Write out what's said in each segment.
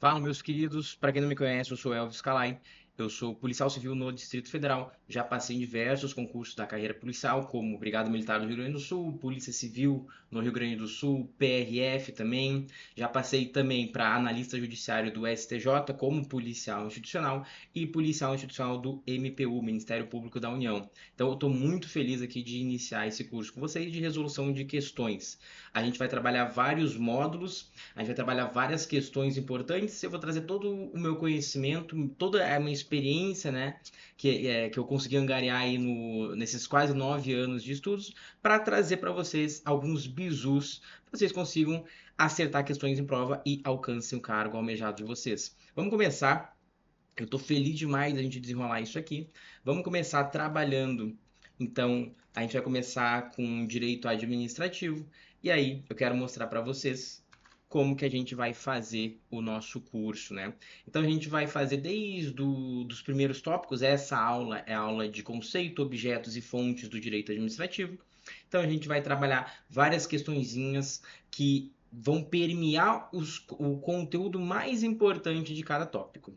Fala, meus queridos. Para quem não me conhece, eu sou Elvis Calai. Eu sou policial civil no Distrito Federal. Já passei em diversos concursos da carreira policial, como Brigada Militar do Rio Grande do Sul, Polícia Civil no Rio Grande do Sul, PRF também. Já passei também para analista judiciário do STJ, como policial institucional e policial institucional do MPU, Ministério Público da União. Então, eu estou muito feliz aqui de iniciar esse curso com vocês de resolução de questões. A gente vai trabalhar vários módulos. A gente vai trabalhar várias questões importantes. Eu vou trazer todo o meu conhecimento, toda a minha experiência, né, que eu consegui angariar aí nesses quase 9 anos de estudos, para trazer para vocês alguns bizus, para vocês consigam acertar questões em prova e alcancem o cargo almejado de vocês. Vamos começar. Eu estou feliz demais da gente desenrolar isso aqui. Vamos começar trabalhando. Então, a gente vai começar com direito administrativo. E aí, eu quero mostrar para vocês como que a gente vai fazer o nosso curso, né? Então, a gente vai fazer desde os primeiros tópicos. Essa aula é a aula de conceito, objetos e fontes do direito administrativo. Então, a gente vai trabalhar várias questõezinhas que vão permear o conteúdo mais importante de cada tópico.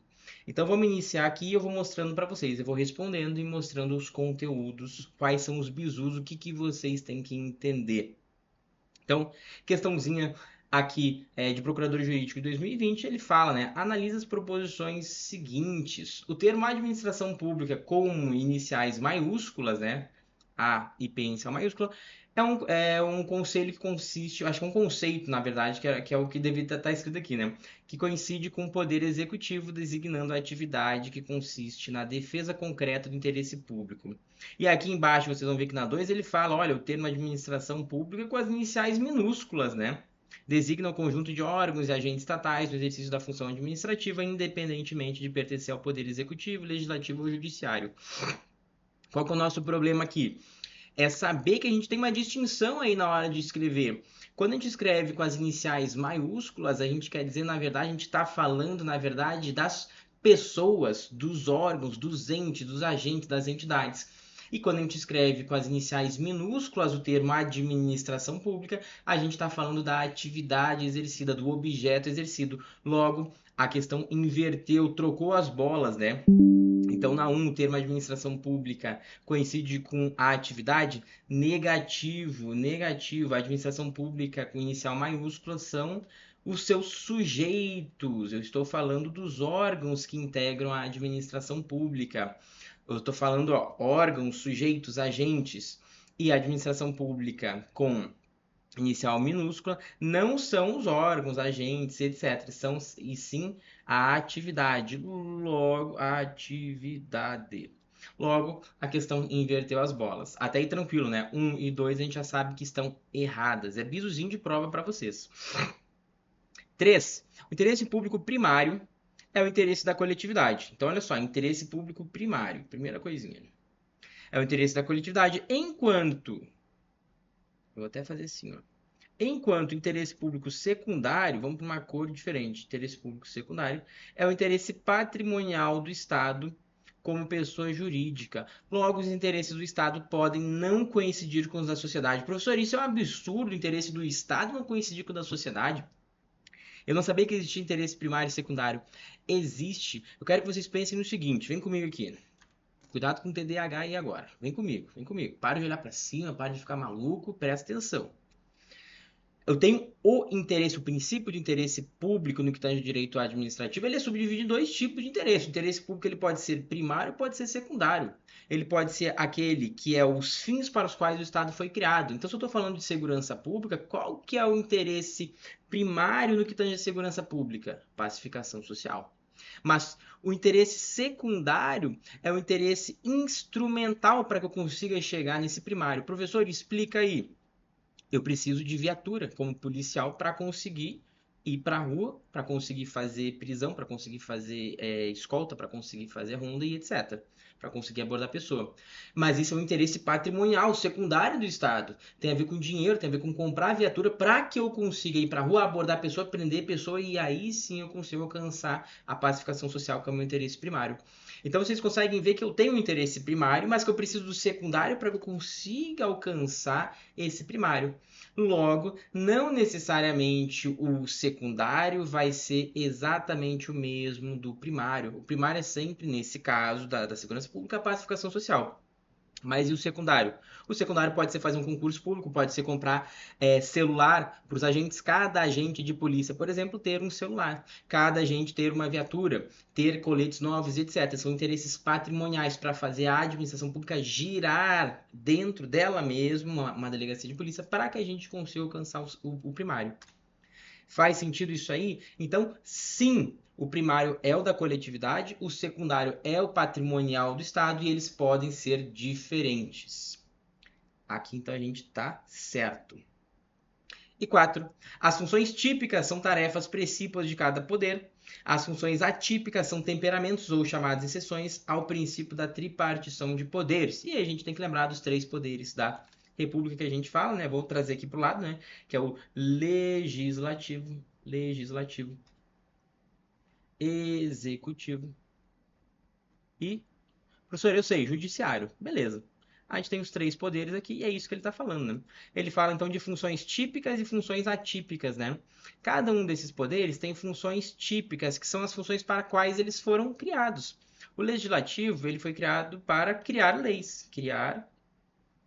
Então vamos iniciar aqui e eu vou mostrando para vocês. Eu vou respondendo e mostrando os conteúdos, quais são os bizus, o que vocês têm que entender. Então, questãozinha aqui de Procurador Jurídico de 2020, ele fala, né? Analisa as proposições seguintes. O termo administração pública com iniciais maiúsculas, né? A e P inicial maiúscula, é um conselho que consiste, acho que é um conceito, na verdade, que é o que deveria estar escrito aqui, né? Que coincide com o poder executivo designando a atividade que consiste na defesa concreta do interesse público. E aqui embaixo vocês vão ver que na 2 ele fala, olha, o termo administração pública com as iniciais minúsculas, né? Designa o conjunto de órgãos e agentes estatais no exercício da função administrativa, independentemente de pertencer ao poder executivo, legislativo ou judiciário. Qual que é o nosso problema aqui? É saber que a gente tem uma distinção aí na hora de escrever. Quando a gente escreve com as iniciais maiúsculas, a gente quer dizer, na verdade, a gente está falando, na verdade, das pessoas, dos órgãos, dos entes, dos agentes, das entidades. E quando a gente escreve com as iniciais minúsculas o termo administração pública, a gente está falando da atividade exercida, do objeto exercido. Logo, a questão inverteu, trocou as bolas, né? Então, na 1, o termo administração pública coincide com a atividade? Negativo, negativo. A administração pública com inicial maiúscula são os seus sujeitos. Eu estou falando dos órgãos que integram a administração pública. Eu estou falando, ó, órgãos, sujeitos, agentes. E a administração pública com inicial minúscula não são os órgãos, agentes, etc. São e sim a atividade. Logo, a atividade. Logo, a questão inverteu as bolas. Até aí tranquilo, né? 1 e 2 a gente já sabe que estão erradas. É bizuzinho de prova para vocês. 3. O interesse público primário é o interesse da coletividade. Então, olha só, interesse público primário. Primeira coisinha. É o interesse da coletividade, enquanto... Eu vou até fazer assim, ó. Enquanto interesse público secundário, vamos para uma cor diferente. Interesse público secundário é o interesse patrimonial do Estado como pessoa jurídica. Logo, os interesses do Estado podem não coincidir com os da sociedade. Professor, isso é um absurdo, o interesse do Estado não coincidir com o da sociedade. Eu não sabia que existia interesse primário e secundário. Existe. Eu quero que vocês pensem no seguinte, vem comigo aqui. Cuidado com o TDAH aí agora. Vem comigo, vem comigo. Para de olhar para cima, para de ficar maluco, presta atenção. Eu tenho o interesse, o princípio de interesse público no que tange direito administrativo, ele é subdividido em dois tipos de interesse. O interesse público ele pode ser primário, pode ser secundário. Ele pode ser aquele que é os fins para os quais o Estado foi criado. Então, se eu estou falando de segurança pública, qual que é o interesse primário no que tange a segurança pública? Pacificação social. Mas o interesse secundário é o interesse instrumental para que eu consiga chegar nesse primário. Professor, explica aí. Eu preciso de viatura como policial para conseguir ir para a rua, para conseguir fazer prisão, para conseguir fazer escolta, para conseguir fazer ronda e etc. Para conseguir abordar a pessoa. Mas isso é um interesse patrimonial, secundário do Estado. Tem a ver com dinheiro, tem a ver com comprar viatura para que eu consiga ir para a rua, abordar a pessoa, prender a pessoa e aí sim eu consigo alcançar a pacificação social, que é o meu interesse primário. Então vocês conseguem ver que eu tenho um interesse primário, mas que eu preciso do secundário para que eu consiga alcançar esse primário. Logo, não necessariamente o secundário vai ser exatamente o mesmo do primário. O primário é sempre, nesse caso da segurança pública, a pacificação social. Mas e o secundário? O secundário pode ser fazer um concurso público, pode ser comprar celular para os agentes. Cada agente de polícia, por exemplo, ter um celular. Cada agente ter uma viatura, ter coletes novos, etc. São interesses patrimoniais para fazer a administração pública girar dentro dela mesma, uma delegacia de polícia, para que a gente consiga alcançar o primário. Faz sentido isso aí? Então, sim, o primário é o da coletividade, o secundário é o patrimonial do Estado e eles podem ser diferentes. Aqui então a gente está certo. E 4. As funções típicas são tarefas precípuas de cada poder. As funções atípicas são temperamentos ou chamadas exceções ao princípio da tripartição de poderes. E aí a gente tem que lembrar dos 3 poderes da República que a gente fala, né? Vou trazer aqui para o lado, né? Que é o legislativo, executivo e, professor, eu sei, judiciário. Beleza. A gente tem os 3 poderes aqui e é isso que ele está falando, né? Ele fala então de funções típicas e funções atípicas, né? Cada um desses poderes tem funções típicas, que são as funções para quais eles foram criados. O legislativo, ele foi criado para criar leis. Criar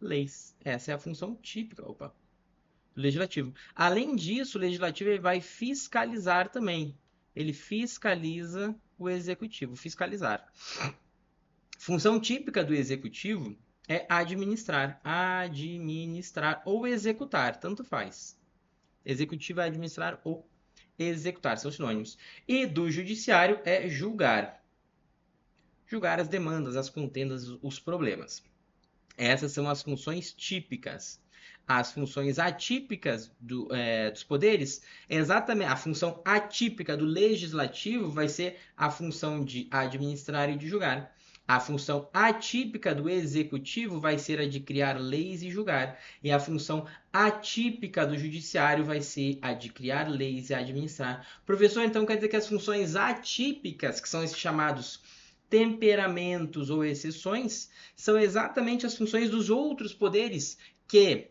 leis. Essa é a função típica. Opa. Do legislativo. Além disso, o legislativo ele vai fiscalizar também. Ele fiscaliza o executivo. Fiscalizar. Função típica do executivo é administrar. Administrar ou executar, tanto faz. Executivo é administrar ou executar, são sinônimos. E do judiciário é julgar. Julgar as demandas, as contendas, os problemas. Essas são as funções típicas. As funções atípicas dos poderes, exatamente a função atípica do legislativo vai ser a função de administrar e de julgar. A função atípica do executivo vai ser a de criar leis e julgar. E a função atípica do judiciário vai ser a de criar leis e administrar. Professor, então quer dizer que as funções atípicas, que são esses chamados temperamentos ou exceções, são exatamente as funções dos outros poderes que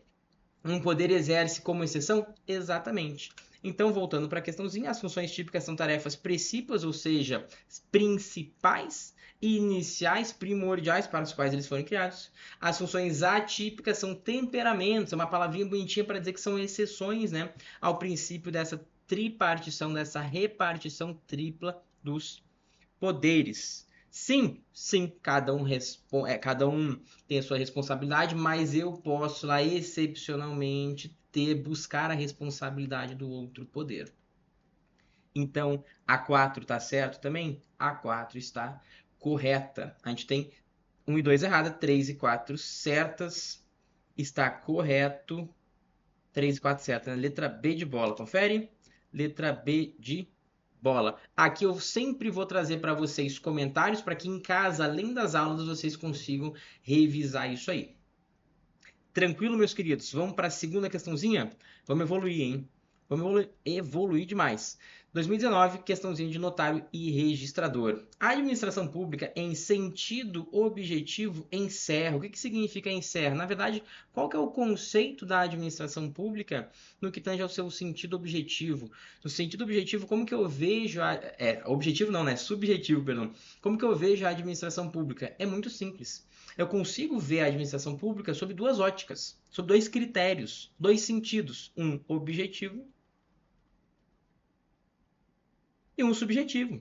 um poder exerce como exceção? Exatamente. Então, voltando para a questãozinha, as funções típicas são tarefas precípuas, ou seja, principais, iniciais, primordiais para os quais eles foram criados. As funções atípicas são temperamentos, é uma palavrinha bonitinha para dizer que são exceções, né, ao princípio dessa tripartição, dessa repartição tripla dos poderes. Sim, sim, cada um tem a sua responsabilidade, mas eu posso lá excepcionalmente buscar a responsabilidade do outro poder. Então, a 4 está certo também? A 4 está correta. A gente tem 1 e 2 errada, 3 e 4 certas. Está correto. 3 e 4 certas. Letra B de bola, confere? Letra B de bola. Aqui eu sempre vou trazer para vocês comentários para que em casa, além das aulas, vocês consigam revisar isso aí. Tranquilo, meus queridos? Vamos para a segunda questãozinha? Vamos evoluir, hein? Vamos evoluir demais. 2019, questãozinha de notário e registrador. A administração pública, em sentido objetivo, encerra. O que significa encerra? Na verdade, qual que é o conceito da administração pública no que tange ao seu sentido objetivo? No sentido objetivo, como que eu vejo objetivo não, né? Subjetivo, perdão. Como que eu vejo a administração pública? É muito simples. Eu consigo ver a administração pública sob 2 óticas, sob 2 critérios, 2 sentidos. Um objetivo e um subjetivo.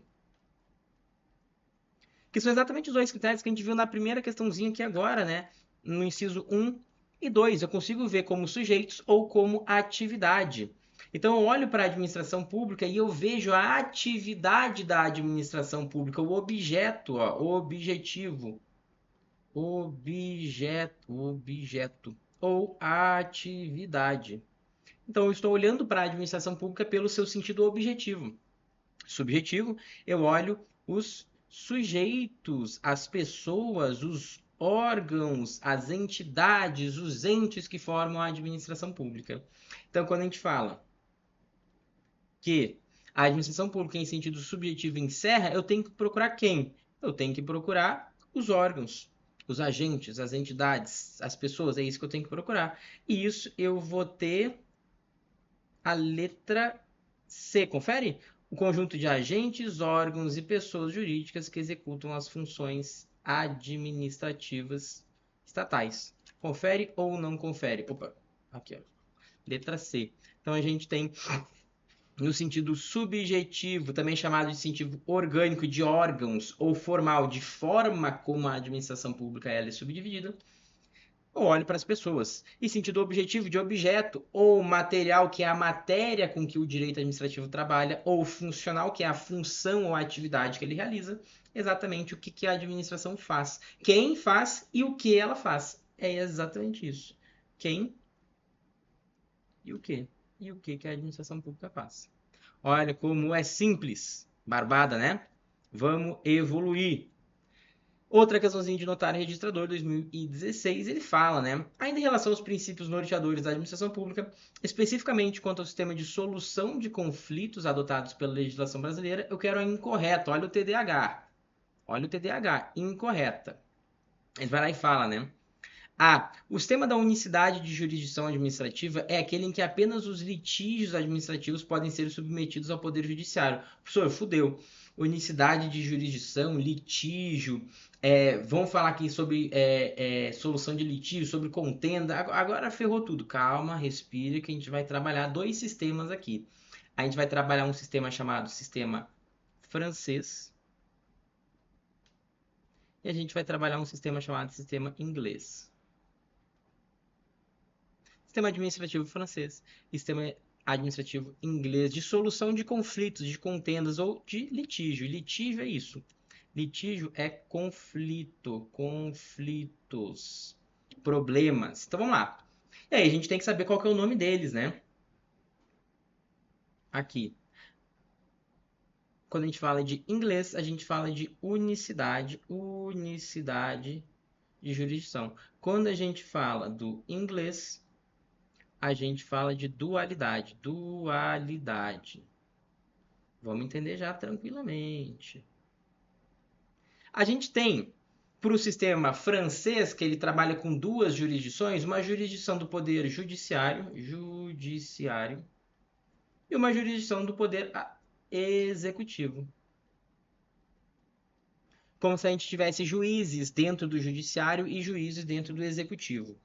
Que são exatamente os 2 critérios que a gente viu na primeira questãozinha aqui agora, né? No inciso 1 e 2. Eu consigo ver como sujeitos ou como atividade. Então, eu olho para a administração pública e eu vejo a atividade da administração pública, o objeto, ó, o objetivo. Objeto ou atividade. Então, eu estou olhando para a administração pública pelo seu sentido objetivo. Subjetivo, eu olho os sujeitos, as pessoas, os órgãos, as entidades, os entes que formam a administração pública. Então, quando a gente fala que a administração pública em sentido subjetivo encerra, eu tenho que procurar quem? Eu tenho que procurar os órgãos. os agentes, as entidades, as pessoas, é isso que eu tenho que procurar. E isso eu vou ter a letra C, confere? O conjunto de agentes, órgãos e pessoas jurídicas que executam as funções administrativas estatais. Confere ou não confere? Opa, aqui, ó. Letra C. Então a gente tem no sentido subjetivo, também chamado de sentido orgânico de órgãos ou formal, de forma como a administração pública ela é subdividida, ou olhe para as pessoas. E sentido objetivo de objeto ou material, que é a matéria com que o direito administrativo trabalha, ou funcional, que é a função ou a atividade que ele realiza, exatamente o que a administração faz. Quem faz e o que ela faz. É exatamente isso. Quem e o que. E o que a administração pública faz. Olha como é simples. Barbada, né? Vamos evoluir. Outra questãozinha de notário registrador 2016, ele fala, né? Ainda em relação aos princípios norteadores da administração pública, especificamente quanto ao sistema de solução de conflitos adotados pela legislação brasileira, eu quero a incorreta. Olha o TDAH. Olha o TDAH. Incorreta. Ele vai lá e fala, né? O sistema da unicidade de jurisdição administrativa é aquele em que apenas os litígios administrativos podem ser submetidos ao Poder Judiciário. Professor, fudeu. Unicidade de jurisdição, litígio, vamos falar aqui sobre solução de litígio, sobre contenda. Agora ferrou tudo. Calma, respire, que a gente vai trabalhar dois sistemas aqui. A gente vai trabalhar um sistema chamado sistema francês e a gente vai trabalhar um sistema chamado sistema inglês. Sistema administrativo francês e sistema administrativo inglês de solução de conflitos, de contendas ou de litígio. Litígio é isso. Litígio é conflito, conflitos, problemas. Então vamos lá. E aí a gente tem que saber qual que é o nome deles, né? Aqui. Quando a gente fala de inglês, a gente fala de unicidade, unicidade de jurisdição. Quando a gente fala do inglês, a gente fala de dualidade. Dualidade. Vamos entender já tranquilamente. A gente tem, para o sistema francês, que ele trabalha com duas jurisdições, uma jurisdição do poder judiciário, e uma jurisdição do poder executivo. Como se a gente tivesse juízes dentro do judiciário e juízes dentro do executivo.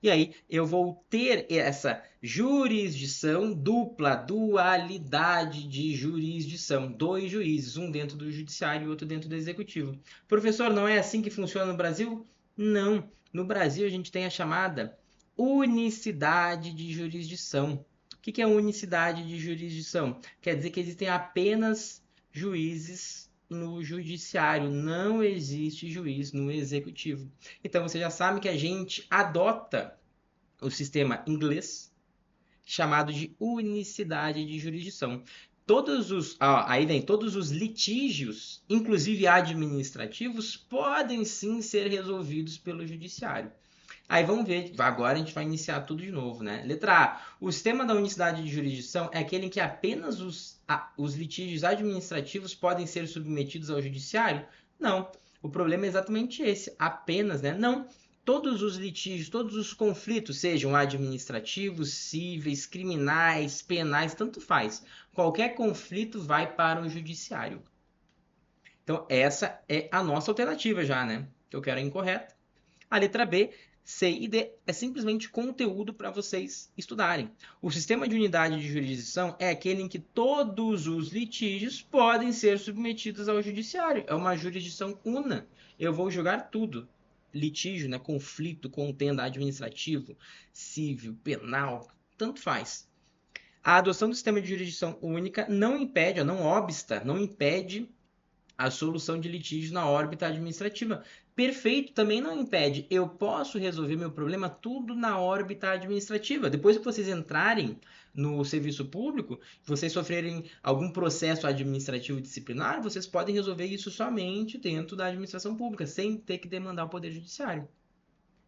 E aí eu vou ter essa jurisdição dupla, dualidade de jurisdição. Dois juízes, um dentro do judiciário e outro dentro do executivo. Professor, não é assim que funciona no Brasil? Não. No Brasil a gente tem a chamada unicidade de jurisdição. O que é unicidade de jurisdição? Quer dizer que existem apenas juízes no judiciário, não existe juiz no executivo. Então você já sabe que a gente adota o sistema inglês chamado de unicidade de jurisdição. Aí vem todos os litígios, inclusive administrativos, podem sim ser resolvidos pelo judiciário. Aí vamos ver, agora a gente vai iniciar tudo de novo, né? Letra A. O sistema da unicidade de jurisdição é aquele em que apenas os litígios administrativos podem ser submetidos ao judiciário? Não. O problema é exatamente esse. Apenas, né? Não. Todos os litígios, todos os conflitos, sejam administrativos, cíveis, criminais, penais, tanto faz. Qualquer conflito vai para o judiciário. Então, essa é a nossa alternativa já, né? Que eu quero a incorreta. A letra B, C e D é simplesmente conteúdo para vocês estudarem. O sistema de unidade de jurisdição é aquele em que todos os litígios podem ser submetidos ao judiciário. É uma jurisdição una. Eu vou julgar tudo. Litígio, né? Conflito, contenda administrativo, civil, penal, tanto faz. A adoção do sistema de jurisdição única não impede, não obsta, não impede a solução de litígios na órbita administrativa. Perfeito, também não impede. Eu posso resolver meu problema tudo na órbita administrativa. Depois que vocês entrarem no serviço público, vocês sofrerem algum processo administrativo disciplinar, vocês podem resolver isso somente dentro da administração pública, sem ter que demandar o Poder Judiciário.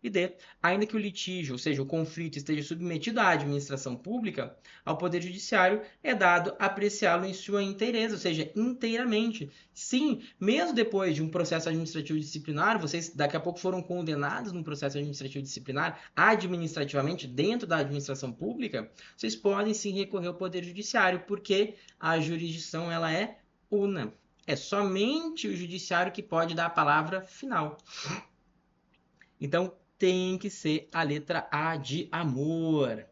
E D, ainda que o litígio, ou seja, o conflito, esteja submetido à administração pública, ao Poder Judiciário é dado apreciá-lo em sua inteireza, ou seja, inteiramente. Sim, mesmo depois de um processo administrativo disciplinar, vocês daqui a pouco foram condenados num processo administrativo disciplinar, administrativamente, dentro da administração pública, vocês podem sim recorrer ao Poder Judiciário, porque a jurisdição ela é una. É somente o judiciário que pode dar a palavra final. Então, tem que ser a letra A de amor.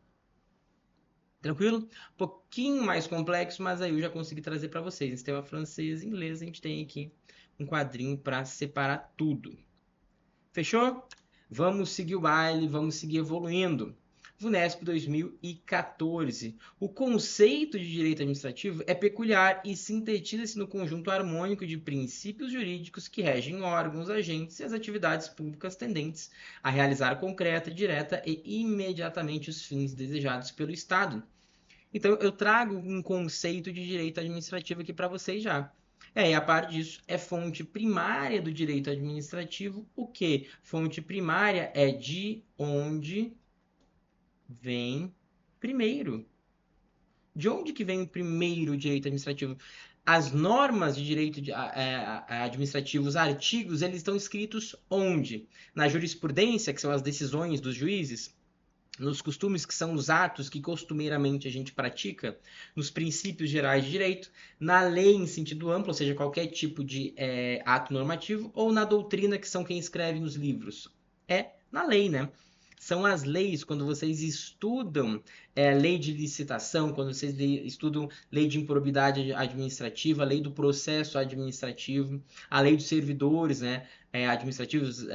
Tranquilo? Um pouquinho mais complexo, mas aí eu já consegui trazer para vocês. Sistema francês e inglês, a gente tem aqui um quadrinho para separar tudo. Fechou? Vamos seguir o baile, vamos seguir evoluindo. VUNESP 2014. O conceito de direito administrativo é peculiar e sintetiza-se no conjunto harmônico de princípios jurídicos que regem órgãos, agentes e as atividades públicas tendentes a realizar concreta, direta e imediatamente os fins desejados pelo Estado. Então, eu trago um conceito de direito administrativo aqui para vocês já. E a par disso, é fonte primária do direito administrativo. O que? Fonte primária é de onde vem primeiro. De onde que vem o primeiro direito administrativo? As normas de direito administrativo, os artigos, eles estão escritos onde? Na jurisprudência, que são as decisões dos juízes, nos costumes, que são os atos que costumeiramente a gente pratica, nos princípios gerais de direito, na lei em sentido amplo, ou seja, qualquer tipo de ato normativo, ou na doutrina, que são quem escreve os livros. É na lei, né? São as leis, quando vocês estudam lei de licitação, quando vocês estudam lei de improbidade administrativa, lei do processo administrativo, a lei dos servidores, né? Administrativos,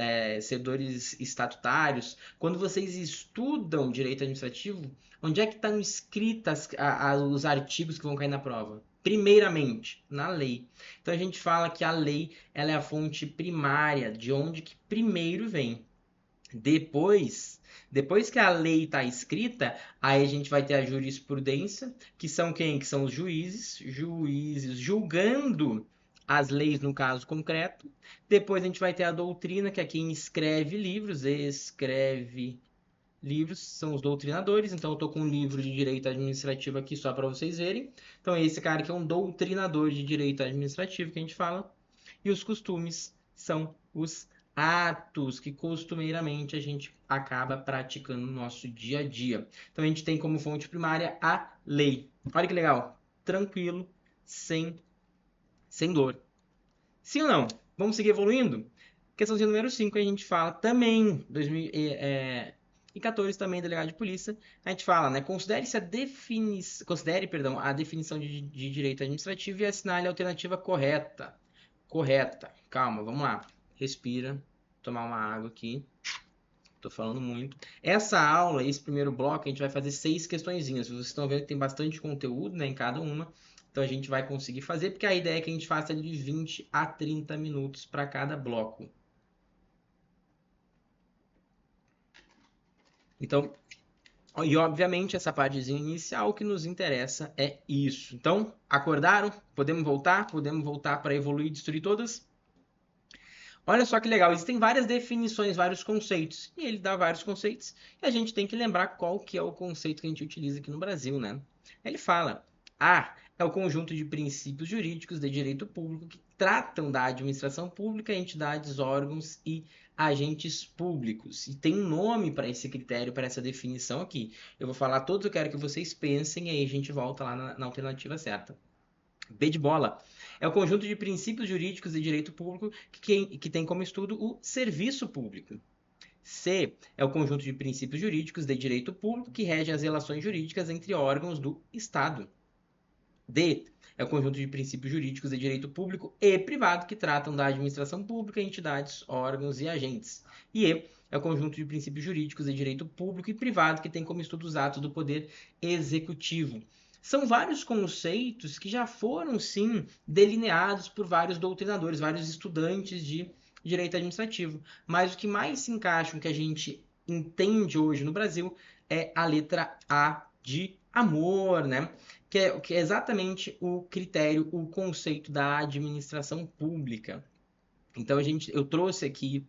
servidores estatutários. Quando vocês estudam direito administrativo, onde é que estão escritas os artigos que vão cair na prova? Primeiramente, na lei. Então a gente fala que a lei ela é a fonte primária, de onde que primeiro vem. Depois que a lei está escrita, aí a gente vai ter a jurisprudência, que são quem? Que são os juízes julgando as leis no caso concreto. Depois a gente vai ter a doutrina, que é quem escreve livros, são os doutrinadores. Então eu estou com um livro de direito administrativo aqui só para vocês verem. Então esse cara que é um doutrinador de direito administrativo que a gente fala. E os costumes são os atos que costumeiramente a gente acaba praticando no nosso dia a dia. Então a gente tem como fonte primária a lei. Olha que legal, tranquilo, sem dor. Sim ou não? Vamos seguir evoluindo? Questãozinha número 5, a gente fala também, 2014 também, delegado de polícia, a gente fala, né, considere a definição de direito administrativo e assinale a alternativa correta. Correta. Calma, vamos lá. Respira, tomar uma água aqui. Tô falando muito. Essa aula, esse primeiro bloco, a gente vai fazer 6 questõezinhas. Vocês estão vendo que tem bastante conteúdo, né, em cada uma. Então a gente vai conseguir fazer, porque a ideia é que a gente faça de 20 a 30 minutos para cada bloco. Então, e obviamente essa partezinha inicial que nos interessa é isso. Então, acordaram? Podemos voltar? Podemos voltar para evoluir e destruir todas? Olha só que legal, existem várias definições, vários conceitos, e ele dá vários conceitos, e a gente tem que lembrar qual que é o conceito que a gente utiliza aqui no Brasil, né? Ele fala, é o conjunto de princípios jurídicos de direito público que tratam da administração pública, entidades, órgãos e agentes públicos. E tem um nome para esse critério, para essa definição aqui. Eu vou falar todos, eu quero que vocês pensem, e aí a gente volta lá na alternativa certa. B de bola. É o conjunto de princípios jurídicos de direito público que tem como estudo o serviço público. C é o conjunto de princípios jurídicos de direito público que regem as relações jurídicas entre órgãos do Estado. D é o conjunto de princípios jurídicos de direito público e privado que tratam da administração pública, entidades, órgãos e agentes. E E é o conjunto de princípios jurídicos de direito público e privado que tem como estudo os atos do poder executivo. São vários conceitos que já foram, sim, delineados por vários doutrinadores, vários estudantes de direito administrativo. Mas o que mais se encaixa, o que a gente entende hoje no Brasil, é a letra A de amor, né? Que é exatamente o critério, o conceito da administração pública. Então, eu trouxe aqui,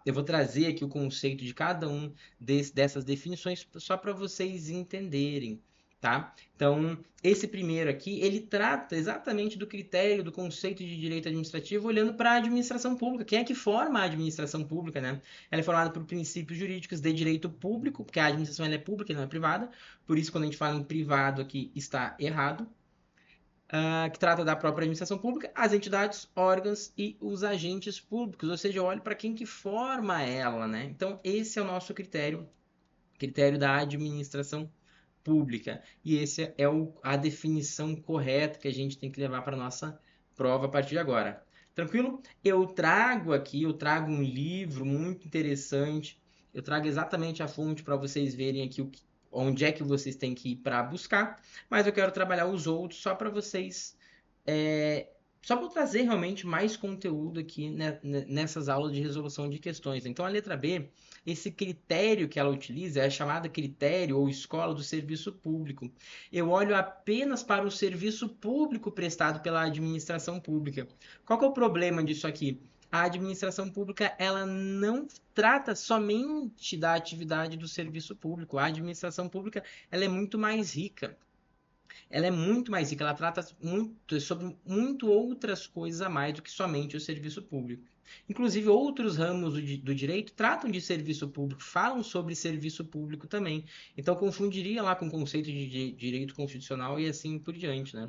eu vou trazer aqui o conceito de cada um dessas definições só para vocês entenderem, tá? Então, esse primeiro aqui, ele trata exatamente do critério, do conceito de direito administrativo, olhando para a administração pública. Quem é que forma a administração pública, né? Ela é formada por princípios jurídicos de direito público, porque a administração ela é pública e não é privada, por isso, quando a gente fala em privado aqui, está errado, que trata da própria administração pública, as entidades, órgãos e os agentes públicos, ou seja, eu olho para quem que forma ela, né? Então, esse é o nosso critério da administração pública. E esse é a definição correta que a gente tem que levar para a nossa prova a partir de agora. Tranquilo? Eu trago um livro muito interessante, eu trago exatamente a fonte para vocês verem aqui onde é que vocês têm que ir para buscar, mas eu quero trabalhar os outros só para vocês, é, só para trazer realmente mais conteúdo aqui nessas aulas de resolução de questões. Então, a letra B, esse critério que ela utiliza é chamada critério ou escola do serviço público. Eu olho apenas para o serviço público prestado pela administração pública. Qual que é o problema disso aqui? A administração pública, ela não trata somente da atividade do serviço público. A administração pública, ela é muito mais rica. Ela é muito mais rica, ela trata sobre muito outras coisas a mais do que somente o serviço público. Inclusive, outros ramos do direito tratam de serviço público, falam sobre serviço público também. Então, confundiria lá com o conceito de direito constitucional e assim por diante, né?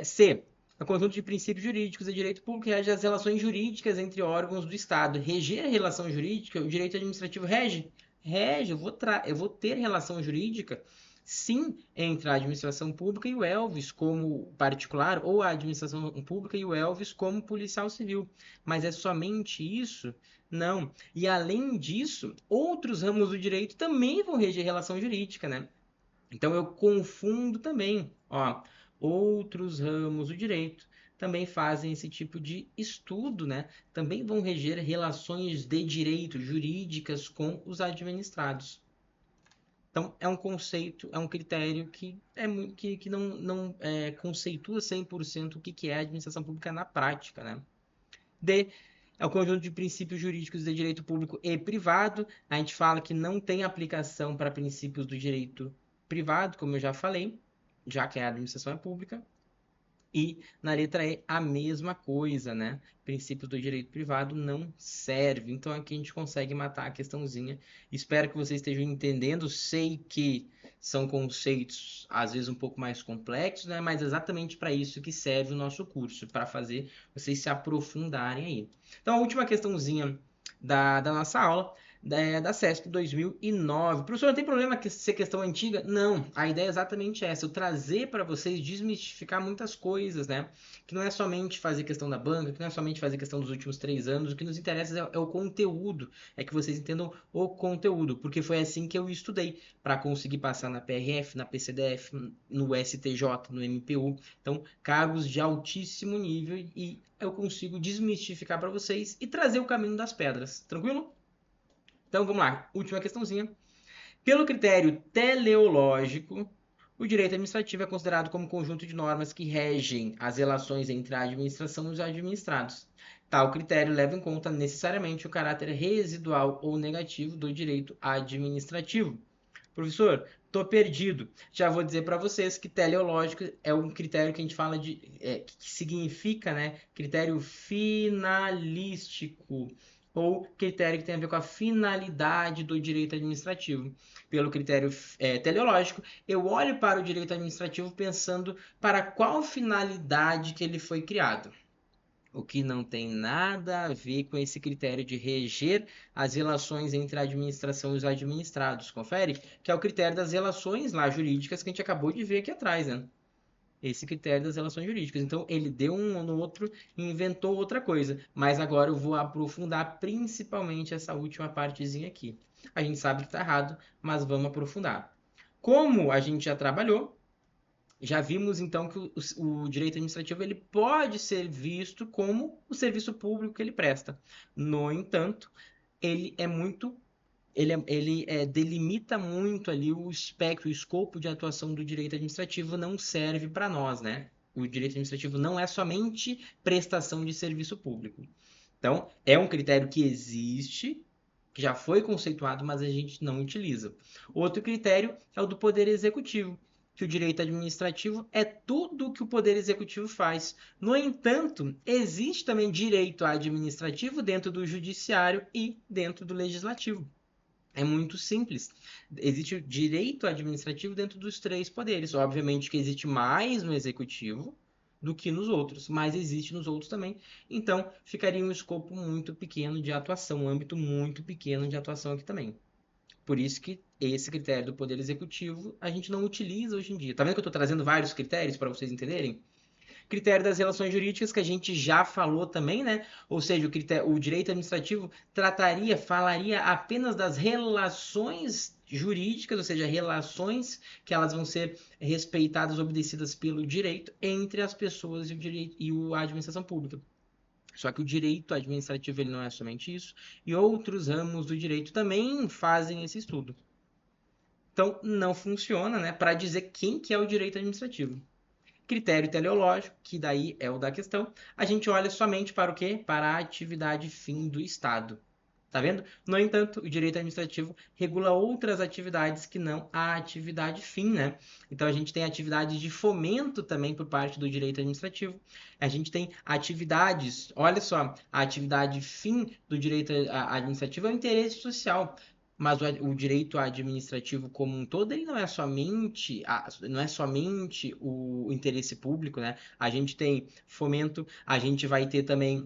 C. O conjunto de princípios jurídicos e direito público rege as relações jurídicas entre órgãos do Estado. Reger a relação jurídica, o direito administrativo rege? Rege, eu vou ter relação jurídica, sim, entre a administração pública e o Elvis como particular, ou a administração pública e o Elvis como policial civil. Mas é somente isso? Não. E além disso, outros ramos do direito também vão reger relação jurídica, né? Então eu confundo também, ó, outros ramos do direito também fazem esse tipo de estudo, né? Também vão reger relações de direito jurídicas com os administrados. Então, é um conceito, é um critério que não conceitua 100% o que é a administração pública na prática, né? D é o conjunto de princípios jurídicos de direito público e privado. A gente fala que não tem aplicação para princípios do direito privado, como eu já falei, já que a administração é pública. E na letra E, a mesma coisa, né? Princípios do direito privado não serve. Então aqui a gente consegue matar a questãozinha. Espero que vocês estejam entendendo. Sei que são conceitos às vezes um pouco mais complexos, né? Mas exatamente para isso que serve o nosso curso, para fazer vocês se aprofundarem aí. Então a última questãozinha da nossa aula da CESP 2009. Professor, não tem problema ser questão antiga? Não, a ideia é exatamente essa, eu trazer para vocês desmistificar muitas coisas, né? Que não é somente fazer questão da banca, que não é somente fazer questão dos últimos 3 anos, o que nos interessa é o conteúdo, é que vocês entendam o conteúdo, porque foi assim que eu estudei, para conseguir passar na PRF, na PCDF, no STJ, no MPU. Então, cargos de altíssimo nível e eu consigo desmistificar para vocês e trazer o caminho das pedras, tranquilo? Então vamos lá, última questãozinha. Pelo critério teleológico, o direito administrativo é considerado como conjunto de normas que regem as relações entre a administração e os administrados. Tal critério leva em conta necessariamente o caráter residual ou negativo do direito administrativo. Professor, estou perdido. Já vou dizer para vocês que teleológico é um critério que a gente fala que significa, né, critério finalístico ou critério que tem a ver com a finalidade do direito administrativo. Pelo critério teleológico, eu olho para o direito administrativo pensando para qual finalidade que ele foi criado, o que não tem nada a ver com esse critério de reger as relações entre a administração e os administrados. Confere? Que é o critério das relações lá jurídicas que a gente acabou de ver aqui atrás, né? Esse critério das relações jurídicas. Então, ele deu um no outro e inventou outra coisa. Mas agora eu vou aprofundar principalmente essa última partezinha aqui. A gente sabe que está errado, mas vamos aprofundar. Como a gente já trabalhou, já vimos então que o direito administrativo ele pode ser visto como o serviço público que ele presta. No entanto, ele é muito delimita muito ali o espectro, o escopo de atuação do direito administrativo não serve para nós, né? o direito administrativo não é somente prestação de serviço público. Então, é um critério que existe, que já foi conceituado, mas a gente não utiliza. Outro critério é o do Poder Executivo, que o direito administrativo é tudo o que o Poder Executivo faz. No entanto, existe também direito administrativo dentro do Judiciário e dentro do Legislativo. É muito simples. Existe o direito administrativo dentro dos três poderes. Obviamente que existe mais no executivo do que nos outros, mas existe nos outros também. Então, ficaria um escopo muito pequeno de atuação, um âmbito muito pequeno de atuação aqui também. Por isso que esse critério do poder executivo a gente não utiliza hoje em dia. Tá vendo que eu estou trazendo vários critérios para vocês entenderem? Critério das relações jurídicas, que a gente já falou também, né? Ou seja, o direito administrativo falaria apenas das relações jurídicas, ou seja, relações que elas vão ser respeitadas, obedecidas pelo direito entre as pessoas e a administração pública. Só que o direito administrativo ele não é somente isso, e outros ramos do direito também fazem esse estudo. Então, não funciona, né, para dizer quem que é o direito administrativo. Critério teleológico, que daí é o da questão, a gente olha somente para o quê? Para a atividade fim do Estado. Tá vendo? No entanto, o direito administrativo regula outras atividades que não a atividade fim, né? Então a gente tem atividades de fomento também por parte do direito administrativo. A gente tem atividades, olha só, a atividade fim do direito administrativo é o interesse social. Mas o direito administrativo como um todo, ele não é somente o interesse público, né? A gente tem fomento, a gente vai ter também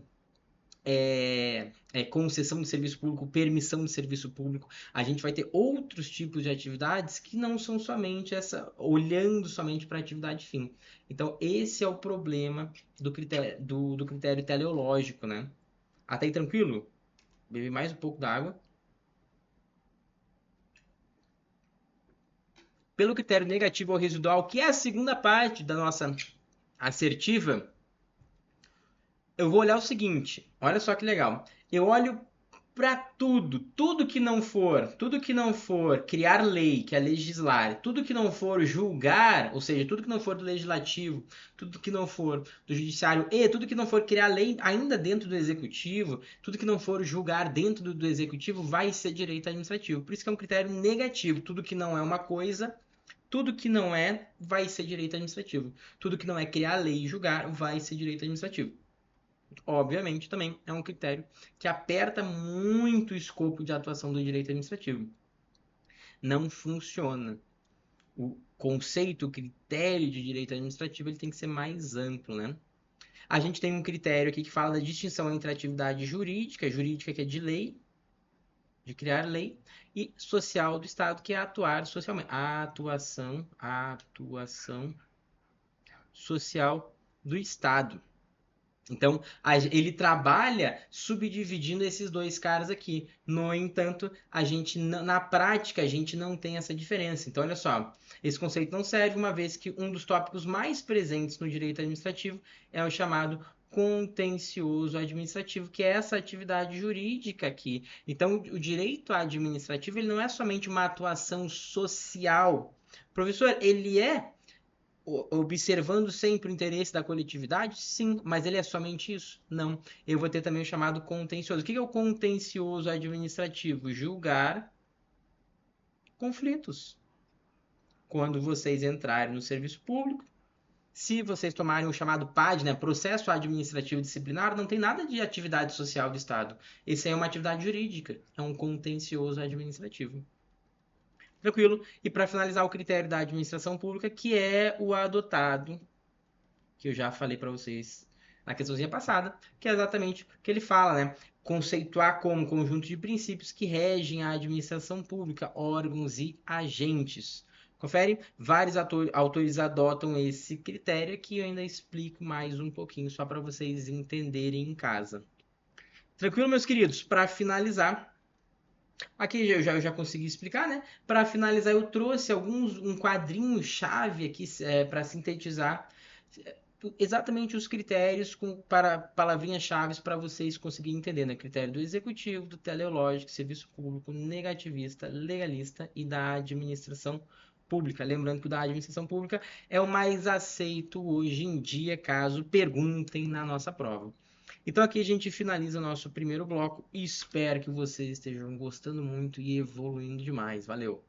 concessão de serviço público, permissão de serviço público. A gente vai ter outros tipos de atividades que não são somente olhando somente para a atividade fim. Então, esse é o problema do critério teleológico, né? Até aí tranquilo? Bebi mais um pouco d'água. Pelo critério negativo ou residual, que é a segunda parte da nossa assertiva, eu vou olhar o seguinte, olha só que legal. Eu olho para tudo que não for criar lei, que é legislar, tudo que não for julgar, ou seja, tudo que não for do legislativo, tudo que não for do judiciário e tudo que não for criar lei ainda dentro do executivo, tudo que não for julgar dentro do executivo vai ser direito administrativo. Por isso que é um critério negativo. Tudo que não é uma coisa, tudo que não é vai ser direito administrativo. Tudo que não é criar lei e julgar vai ser direito administrativo. Obviamente, também é um critério que aperta muito o escopo de atuação do direito administrativo. Não funciona. O conceito, o critério de direito administrativo, ele tem que ser mais amplo, né? A gente tem um critério aqui que fala da distinção entre atividade jurídica que é de lei, de criar lei, e social do Estado, que é atuar socialmente. Atuação social do Estado. Então, ele trabalha subdividindo esses dois caras aqui. No entanto, na prática, a gente não tem essa diferença. Então, olha só, esse conceito não serve, uma vez que um dos tópicos mais presentes no direito administrativo é o chamado contencioso administrativo, que é essa atividade jurídica aqui. Então, o direito administrativo ele não é somente uma atuação social. Professor, ele é observando sempre o interesse da coletividade? Sim, mas ele é somente isso? Não. Eu vou ter também o chamado contencioso. O que é o contencioso administrativo? Julgar conflitos. Quando vocês entrarem no serviço público, se vocês tomarem o chamado PAD, né, Processo Administrativo Disciplinar, não tem nada de atividade social do Estado. Isso aí é uma atividade jurídica, é um contencioso administrativo. Tranquilo? E para finalizar, o critério da administração pública, que é o adotado, que eu já falei para vocês na questãozinha passada, que é exatamente o que ele fala, né? Conceituar como conjunto de princípios que regem a administração pública, órgãos e agentes. Confere? Vários autores adotam esse critério que eu ainda explico mais um pouquinho, só para vocês entenderem em casa. Tranquilo, meus queridos? Para finalizar, aqui eu já consegui explicar, né? Para finalizar, eu trouxe um quadrinho chave aqui para sintetizar exatamente os critérios para palavrinhas-chave para vocês conseguirem entender, né? Critério do executivo, do teleológico, serviço público, negativista, legalista e da administração pública. Lembrando que o da administração pública é o mais aceito hoje em dia, caso perguntem na nossa prova. Então aqui a gente finaliza o nosso primeiro bloco e espero que vocês estejam gostando muito e evoluindo demais. Valeu!